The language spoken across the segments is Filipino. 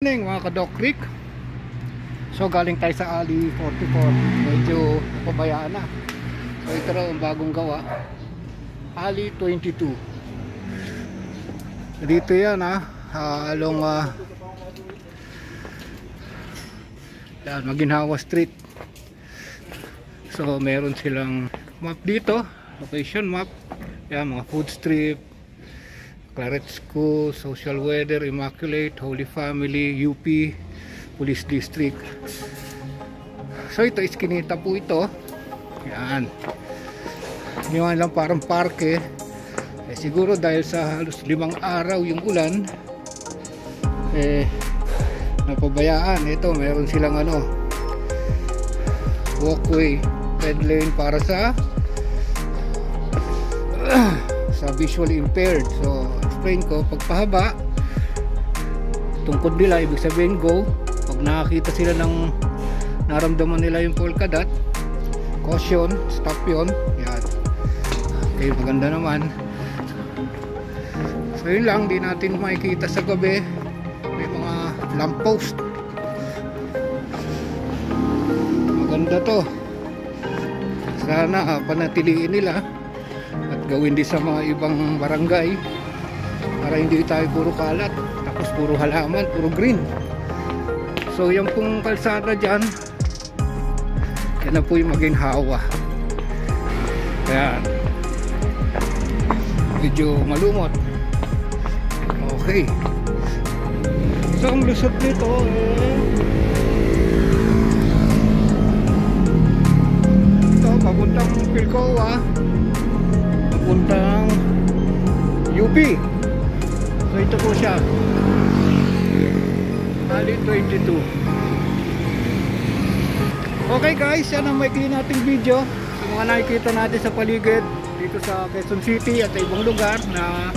evening mga ka-Doc Creek. So galing tayo sa Ali 44. Medyo napabayaan na. So ito raw ang bagong gawa, Ali 22. Dito yan along Maginhawa Street. So meron silang map dito, location map. Yan, mga food strip, Claret School, Social Weather, Immaculate, Holy Family, UP, Police District. So ito, iskinita po ito. Yan. Yan lang parang parke. Siguro dahil sa halos 5 araw yung ulan, napabayaan. Ito, meron silang walkway, ped lane para sa visually impaired. So explain ko, pagpahaba tungkod nila, ibig sabihin go. Pag nakakita sila ng naramdaman nila yung polka dot, caution, stop yun. Yan. Okay, maganda naman. So yun lang, di natin makikita sa gabi. May mga lamppost. Maganda to. Sana panatiliin nila at gawin din sa mga ibang barangay para hindi tayo puro kalat, tapos puro halaman, puro green. So yung pong kalsada dyan, yan na po yung Maginhawa. Yan, medyo malumot. Okay, so ang lusot nito ito papuntang Pilcoa, papuntang UP. So ito po siya, Ali 22. Okay guys, yan ang maikli nating video. Yung mga nakikita natin sa paligid dito sa Quezon City at sa ibang lugar na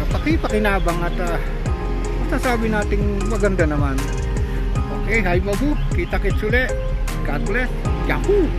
napakipakinabang at masasabi nating maganda naman. Okay, hi mabu, kita-kits uli. God bless. Yahoo!